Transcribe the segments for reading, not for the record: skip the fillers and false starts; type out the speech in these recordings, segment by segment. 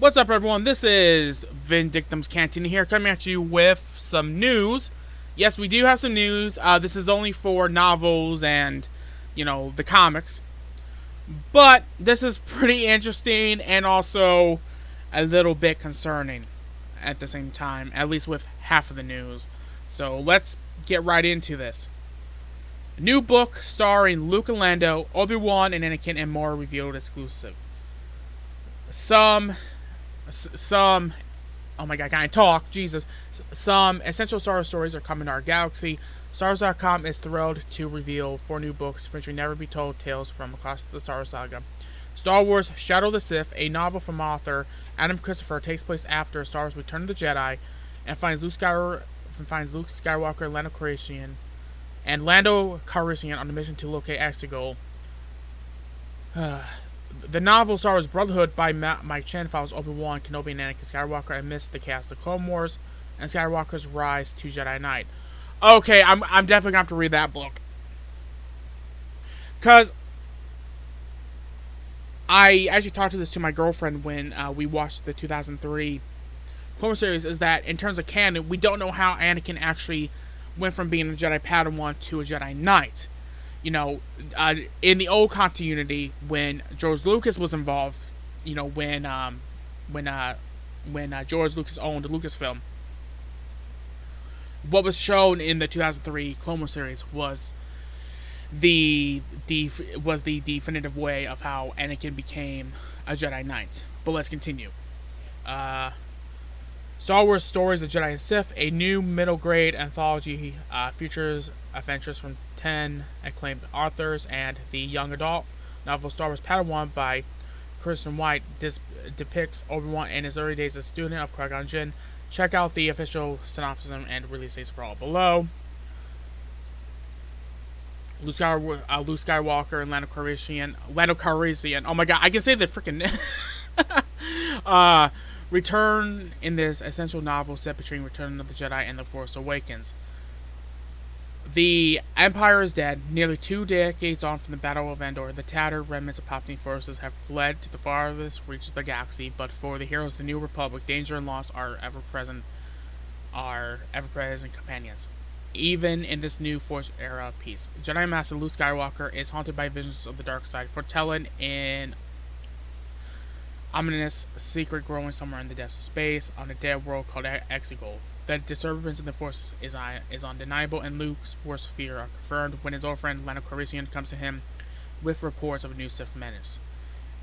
What's up, everyone? This is Vindictams Cantina here, coming at you with some news. Yes, we do have some news. This is only for novels and, the comics. But this is pretty interesting and also a little bit concerning at the same time, at least with half of the news. So let's get right into this. A new book starring Luke and Lando, Obi-Wan and Anakin, and more revealed exclusive. Some oh my god, can I talk? Jesus. Some essential Star Wars stories are coming to our galaxy. Stars.com is thrilled to reveal 4 new books featuring never-be-told tales from across the Star Wars saga. Star Wars Shadow of the Sith, a novel from author Adam Christopher, takes place after Star Wars Return of the Jedi and finds Luke Skywalker and Lando Calrissian on a mission to locate Exegol. The novel Star Wars Brotherhood by Mike Chen follows Obi-Wan, Kenobi, and Anakin Skywalker amidst the chaos of the Clone Wars and Skywalker's rise to Jedi Knight. Okay, I'm definitely going to have to read that book. Because I actually talked to this to my girlfriend when we watched the 2003 Clone Wars series, is that in terms of canon, we don't know how Anakin actually went from being a Jedi Padawan to a Jedi Knight. In the old continuity, when George Lucas was involved, when George Lucas owned Lucasfilm, what was shown in the 2003 Clone Wars series was the definitive way of how Anakin became a Jedi Knight. But let's continue. Star Wars Stories of Jedi and Sith, a new middle-grade anthology, features adventures from 10 acclaimed authors, and the young adult novel Star Wars Padawan by Kirsten White depicts Obi-Wan in his early days as a student of Qui-Gon Jinn. Check out the official synopsis and release dates for all below. Luke Skywalker and Lando Calrissian. Oh my god, I can say the freaking return in this essential novel set between Return of the Jedi and The Force Awakens. The Empire is dead. Nearly 2 decades on from the Battle of Endor, the tattered remnants of Palpatine forces have fled to the farthest reaches of the galaxy, but for the heroes of the New Republic, danger and loss are ever-present companions. Even in this new Force era of peace, Jedi Master Luke Skywalker is haunted by visions of the dark side, foretelling an ominous secret growing somewhere in the depths of space on a dead world called Exegol. The disturbance in the Force is undeniable, and Luke's worst fears are confirmed when his old friend Lando Calrissian comes to him with reports of a new Sith menace.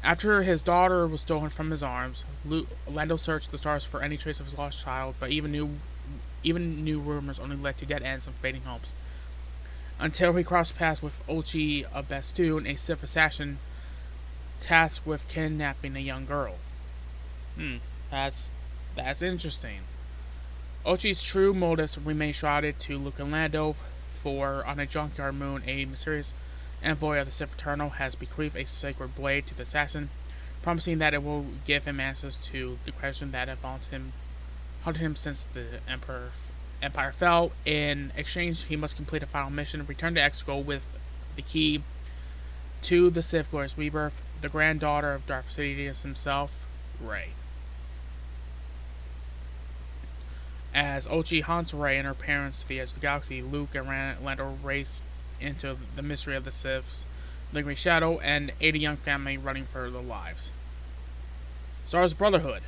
After his daughter was stolen from his arms, Lando searched the stars for any trace of his lost child, but even new rumors only led to dead ends and fading hopes. Until he crossed paths with Ochi of Bestoon, a Sith assassin tasked with kidnapping a young girl. That's interesting. Ochi's true motives remain shrouded to Luke and Lando, for on a junkyard moon, a mysterious envoy of the Sith Eternal has bequeathed a sacred blade to the assassin, promising that it will give him answers to the questions that have haunted him since the Empire fell. In exchange, he must complete a final mission, return to Exegol with the key to the Sith glorious rebirth, the granddaughter of Darth Sidious himself, Rey. As Ochi haunts Rey and her parents to the edge of the galaxy, Luke and Lando race into the mystery of the Sith's lingering shadow and aid a young family running for their lives. Star Wars Brotherhood.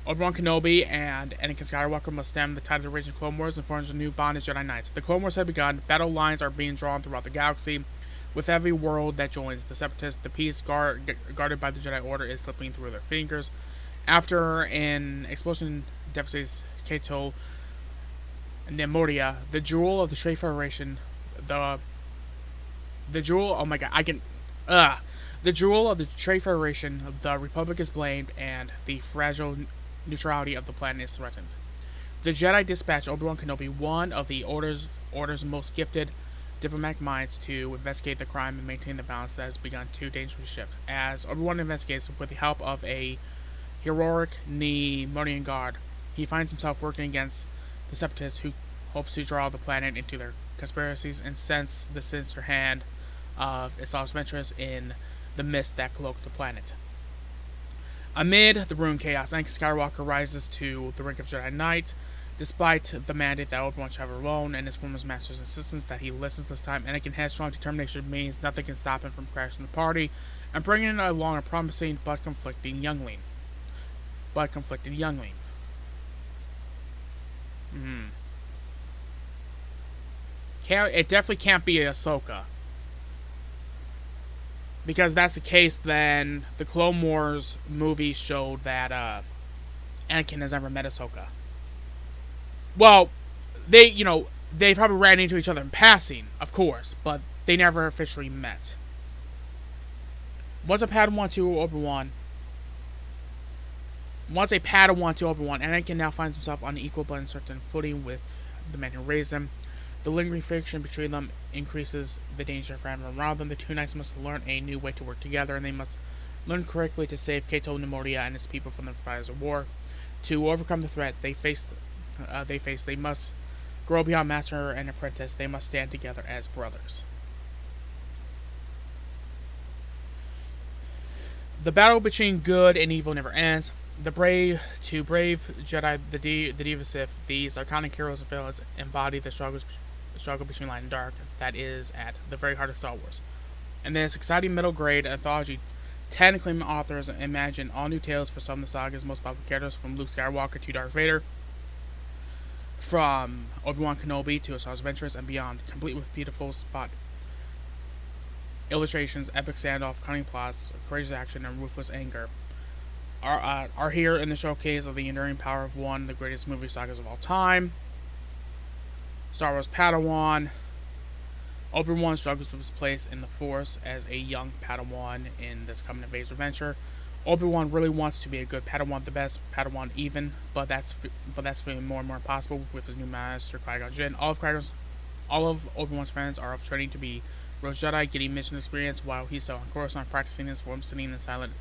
Obi-Wan Kenobi and Anakin Skywalker must stem the tide of the raging Clone Wars and forge a new bond as Jedi Knights. The Clone Wars have begun. Battle lines are being drawn throughout the galaxy. With every world that joins, the Separatists, the peace guarded by the Jedi Order, is slipping through their fingers. After an explosion devastates Kato Nemoria, the jewel of the Trade Federation, the jewel of the Trade Federation, the Republic is blamed, and the fragile neutrality of the planet is threatened. The Jedi dispatch Obi-Wan Kenobi, one of the Order's most gifted diplomatic minds, to investigate the crime and maintain the balance that has begun to dangerously shift. As Obi-Wan investigates with the help of a heroic Neimoidian guard, he finds himself working against the Separatists, who hopes to draw the planet into their conspiracies and sense the sinister hand of Islam's ventures in the mist that cloak the planet. Amid the ruined chaos, Anakin Skywalker rises to the rank of Jedi Knight. Despite the mandate that Obi-Wan travel alone and his former master's insistence that he listens this time, Anakin's headstrong determination means nothing can stop him from crashing the party and bringing along a promising but conflicting youngling. It definitely can't be Ahsoka. Because that's the case, then the Clone Wars movie showed that Anakin has never met Ahsoka. Well, they probably ran into each other in passing, of course, but they never officially met. Once a Padawan to Obi-Wan, Anakin now finds himself on an equal but uncertain footing with the man who raised him. The lingering friction between them increases the danger for everyone around them. The two knights must learn a new way to work together, and they must learn correctly to save Cato Neimoidia and his people from the fires of war. To overcome the threat they must grow beyond master and apprentice. They must stand together as brothers. The battle between good and evil never ends. The brave Jedi, the Diva Sith, these iconic heroes and villains embody the struggle between light and dark that is at the very heart of Star Wars. In this exciting middle-grade anthology, 10 acclaimed authors imagine all new tales for some of the saga's most popular characters, from Luke Skywalker to Darth Vader, from Obi-Wan Kenobi to A Star Adventures and beyond, complete with beautiful spot illustrations, epic standoff, cunning plots, courageous action, and ruthless anger are here in the showcase of the enduring power of one of the greatest movie sagas of all time. Star Wars Padawan. Obi-Wan struggles with his place in the Force as a young Padawan in this coming of age adventure. Obi-Wan really wants to be a good Padawan, the best Padawan even, but that's feeling more and more impossible with his new master, Qui-Gon Jinn. All of Obi-Wan's friends are of training to be Rogue Jedi, getting mission experience while he's still on Coruscant practicing his form, sitting in silent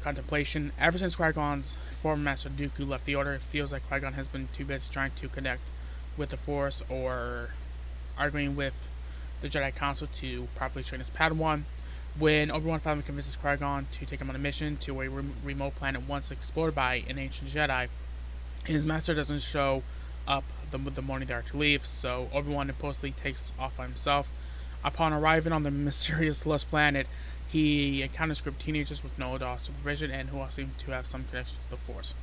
contemplation. Ever since Qui-Gon's former master Dooku left the Order, it feels like Qui-Gon has been too busy trying to connect with the Force or arguing with the Jedi Council to properly train his Padawan. When Obi-Wan finally convinces Qui-Gon to take him on a mission to a remote planet once explored by an ancient Jedi, his master doesn't show up the morning they are to leave, so Obi-Wan impulsively takes off by himself. Upon arriving on the mysterious lost planet, he encounters a group of teenagers with no adult supervision and who all seem to have some connection to the Force.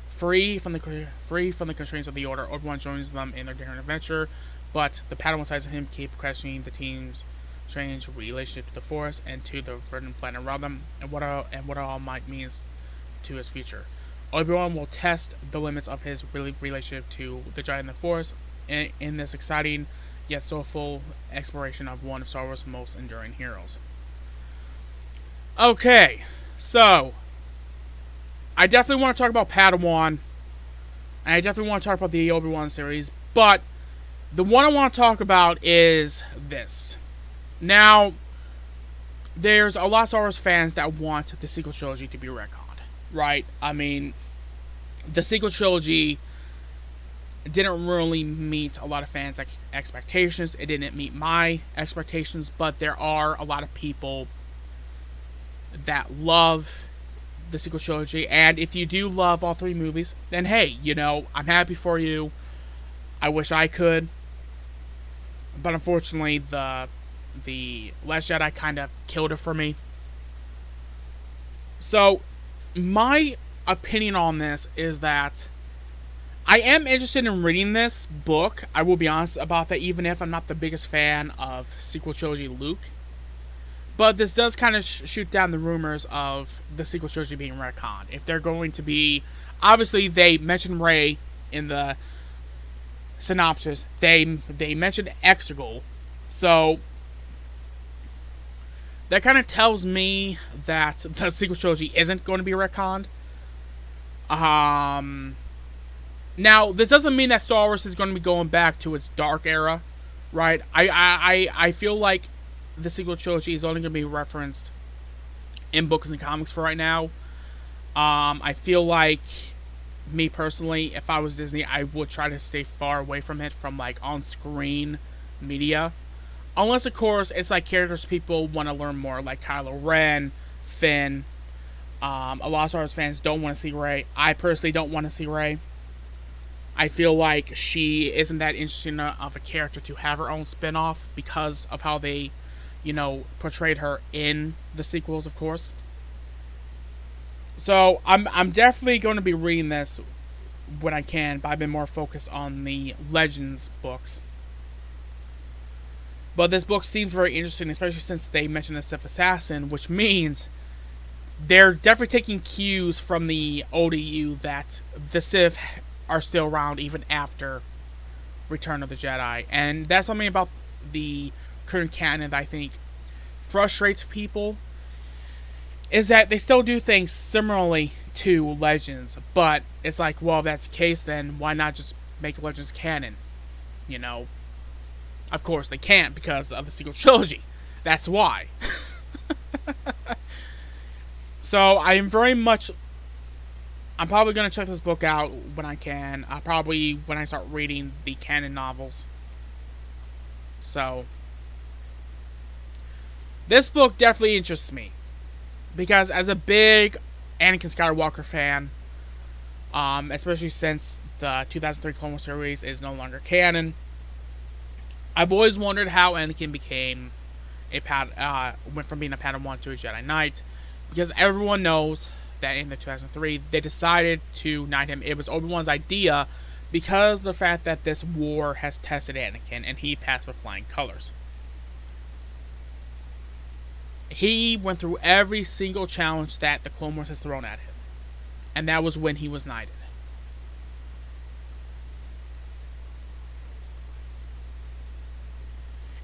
Free from the constraints of the Order, Obi-Wan joins them in their daring adventure, but the Padawan sides of him keep questioning the team's strange relationship to the Force and to the verdant planet around them, and what it all might mean to his future. Obi-Wan will test the limits of his relationship to the Jedi and the Force in this exciting yet soulful exploration of one of Star Wars' most enduring heroes. Okay, so I definitely want to talk about Padawan, and I definitely want to talk about the Obi-Wan series, but the one I want to talk about is this. Now, there's a lot of Star Wars fans that want the sequel trilogy to be retconned, right? I mean, the sequel trilogy didn't really meet a lot of fans' expectations. It didn't meet my expectations, but there are a lot of people that love the sequel trilogy, and if you do love all three movies, then hey, I'm happy for you. I wish I could, but unfortunately, the Last Jedi kind of killed it for me. So, my opinion on this is that I am interested in reading this book. I will be honest about that, even if I'm not the biggest fan of sequel trilogy Luke. But this does kind of shoot down the rumors of the sequel trilogy being retconned. If they're going to be... Obviously, they mentioned Rey in the synopsis. They mentioned Exegol. So, that kind of tells me that the sequel trilogy isn't going to be retconned. Now, this doesn't mean that Star Wars is going to be going back to its dark era, right? I feel like the sequel trilogy is only going to be referenced in books and comics for right now. I feel like, me personally, if I was Disney, I would try to stay far away from it, from like on-screen media. Unless, of course, it's like characters people want to learn more, like Kylo Ren, Finn, A lot of Star Wars fans don't want to see Rey. I personally don't want to see Rey. I feel like she isn't that interesting of a character to have her own spin-off because of how they, portrayed her in the sequels, of course. So I'm definitely going to be reading this when I can, but I've been more focused on the Legends books. But this book seems very interesting, especially since they mentioned the Sith Assassin, which means they're definitely taking cues from the ODU that the Sith are still around even after Return of the Jedi. And that's something about the current canon that I think frustrates people, is that they still do things similarly to Legends, but it's like, well, if that's the case, then why not just make Legends canon? Of course they can't because of the sequel trilogy. That's why. So I'm probably going to check this book out when I can. Probably when I start reading the canon novels. So this book definitely interests me, because as a big Anakin Skywalker fan, especially since the 2003 Clone Wars series is no longer canon, I've always wondered how Anakin became went from being a Padawan to a Jedi Knight, because everyone knows that in the 2003 they decided to knight him. It was Obi-Wan's idea because of the fact that this war has tested Anakin and he passed with flying colors. He went through every single challenge that the Clone Wars has thrown at him, and that was when he was knighted.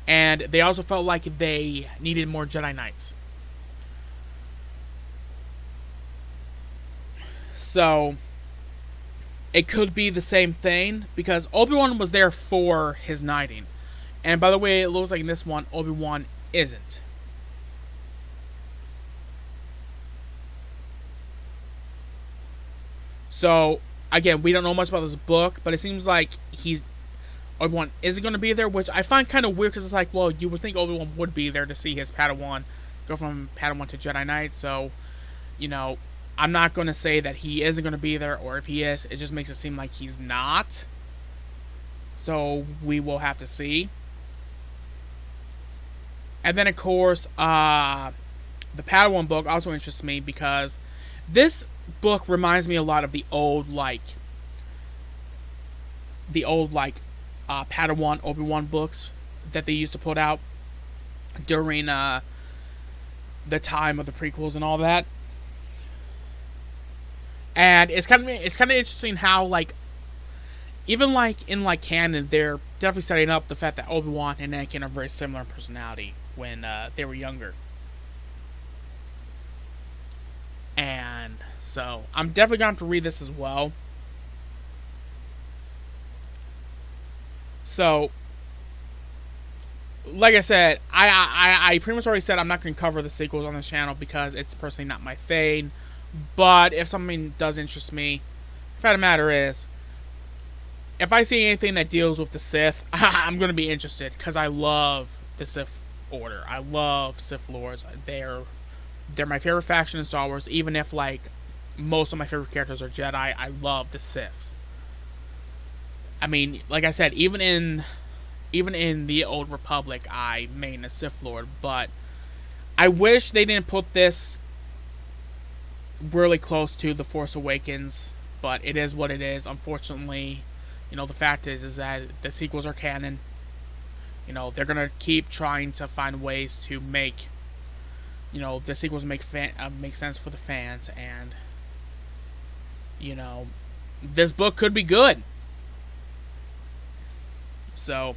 And they also felt like they needed more Jedi Knights. So it could be the same thing, because Obi-Wan was there for his knighting. And by the way, it looks like in this one, Obi-Wan isn't. So, again, we don't know much about this book, but it seems like Obi-Wan isn't going to be there, which I find kind of weird, because it's like, well, you would think Obi-Wan would be there to see his Padawan go from Padawan to Jedi Knight, so, I'm not going to say that he isn't going to be there, or if he is, it just makes it seem like he's not. So, we will have to see. And then, of course, the Padawan book also interests me, because this book reminds me a lot of the old Padawan Obi-Wan books that they used to put out during the time of the prequels and all that. And it's kind of interesting how, even in canon, they're definitely setting up the fact that Obi-Wan and Anakin are very similar in personality when they were younger. And so I'm definitely going to have to read this as well. So, like I said, I pretty much already said I'm not going to cover the sequels on this channel because it's personally not my thing. But if something does interest me, the fact of the matter is, if I see anything that deals with the Sith, I'm going to be interested, because I love the Sith Order. I love Sith Lords. They're my favorite faction in Star Wars. Even if most of my favorite characters are Jedi, I love the Siths. I mean, like I said, even in the Old Republic, I main a Sith Lord, but I wish they didn't put this really close to The Force Awakens, but it is what it is. Unfortunately, the fact is that the sequels are canon. They're gonna keep trying to find ways to make, the sequels make sense for the fans, and this book could be good. So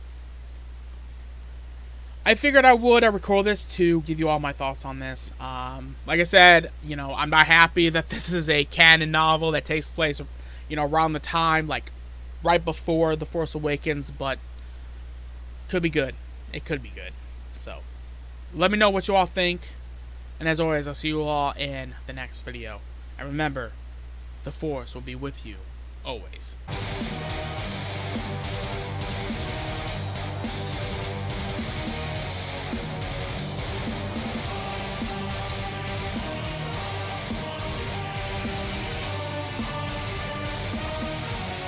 I figured I would record this to give you all my thoughts on this. Like I said, I'm not happy that this is a canon novel that takes place, around the time, right before The Force Awakens, but could be good. It could be good. So, let me know what you all think. And as always, I'll see you all in the next video. And remember, the Force will be with you always.